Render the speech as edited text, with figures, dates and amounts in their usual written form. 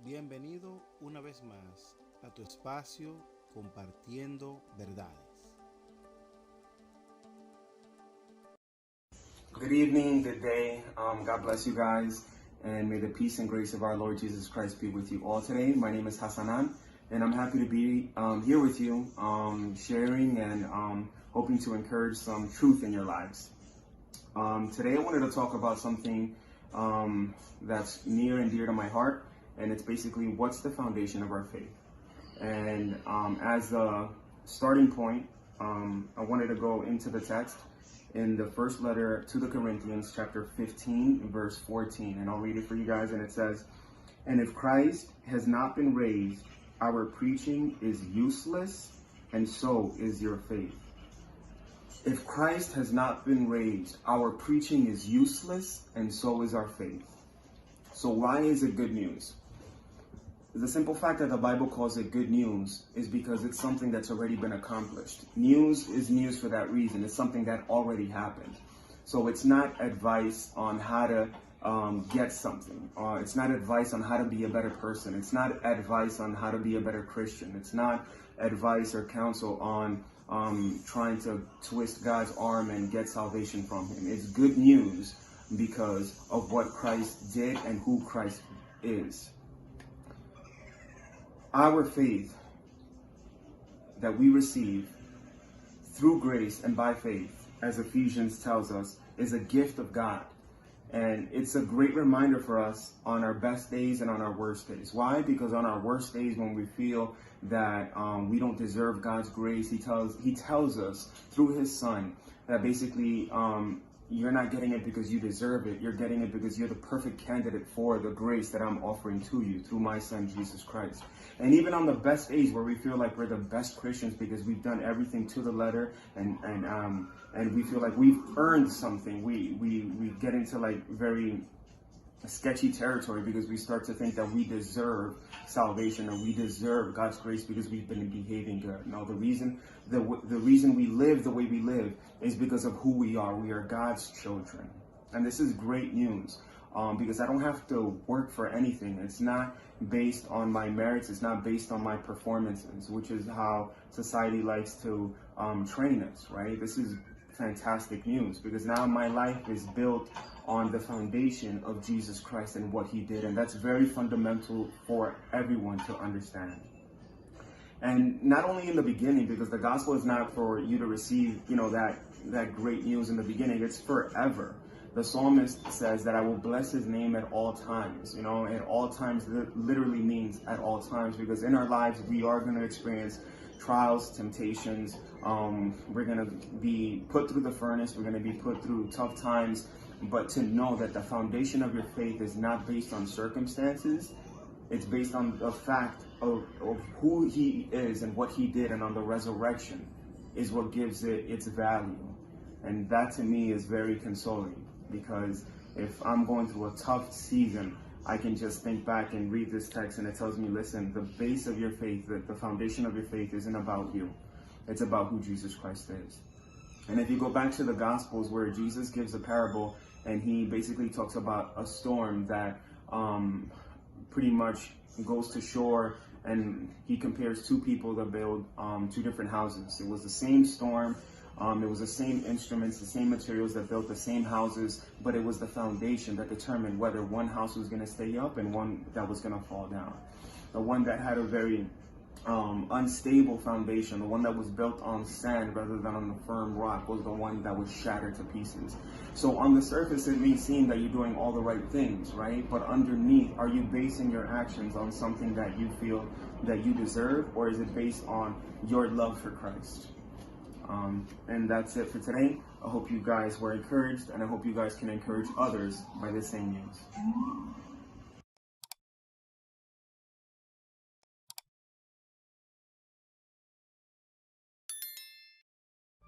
Bienvenido una vez más a tu espacio Compartiendo Verdades. Good evening, good day. God bless you guys, and may the peace and grace of our Lord Jesus Christ be with you all today. My name is Hassanan, and I'm happy to be here with you, sharing and hoping to encourage some truth in your lives. Today I wanted to talk about something that's near and dear to my heart, and it's basically what's the foundation of our faith. And as a starting point, I wanted to go into the text in the first letter to the Corinthians, chapter 15, verse 14. And I'll read it for you guys, and it says, "And if Christ has not been raised, our preaching is useless, and so is your faith." If Christ has not been raised, our preaching is useless, and so is our faith. So why is it good news? The simple fact that the Bible calls it good news is because it's something that's already been accomplished. News is news for that reason. It's something that already happened. So it's not advice on how to get something. It's not advice on how to be a better person. It's not advice on how to be a better Christian. It's not advice or counsel on trying to twist God's arm and get salvation from him. It's good news because of what Christ did and who Christ is. Our faith that we receive through grace and by faith, as Ephesians tells us, is a gift of God. And it's a great reminder for us on our best days and on our worst days. Why? Because on our worst days, when we feel that we don't deserve God's grace, he tells us through his son that basically you're not getting it because you deserve it. You're getting it because you're the perfect candidate for the grace that I'm offering to you through my son, Jesus Christ. And even on the best days where we feel like we're the best Christians because we've done everything to the letter and we feel like we've earned something, we get into like very sketchy territory because we start to think that we deserve salvation or we deserve God's grace because we've been behaving good. No, the reason we live the way we live is because of who we are. We are God's children. And this is great news because I don't have to work for anything. It's not based on my merits. It's not based on my performances, which is how society likes to train us, right? This is fantastic news because now my life is built on the foundation of Jesus Christ and what he did. And that's very fundamental for everyone to understand. And not only in the beginning, because the gospel is not for you to receive, that great news in the beginning. It's forever. The psalmist says that I will bless his name at all times. At all times literally means at all times, because in our lives, we are going to experience trials, temptations. We're going to be put through the furnace. We're going to be put through tough times. But to know that the foundation of your faith is not based on circumstances, it's based on the fact of who he is and what he did, and on the resurrection is what gives it its value. And that to me is very consoling, because if I'm going through a tough season, I can just think back and read this text and it tells me, listen, the base of your faith, the foundation of your faith isn't about you. It's about who Jesus Christ is. And if you go back to the Gospels where Jesus gives a parable and he basically talks about a storm that pretty much goes to shore, and he compares two people that build two different houses. It was the same storm. It was the same instruments, the same materials that built the same houses, but it was the foundation that determined whether one house was going to stay up and one that was going to fall down. The one that had a very unstable foundation, the one that was built on sand rather than on the firm rock, was the one that was shattered to pieces. So on the surface, it may seem that you're doing all the right things, right? But underneath, are you basing your actions on something that you feel that you deserve, or is it based on your love for Christ? And that's it for today. I hope you guys were encouraged, and I hope you guys can encourage others by this same news.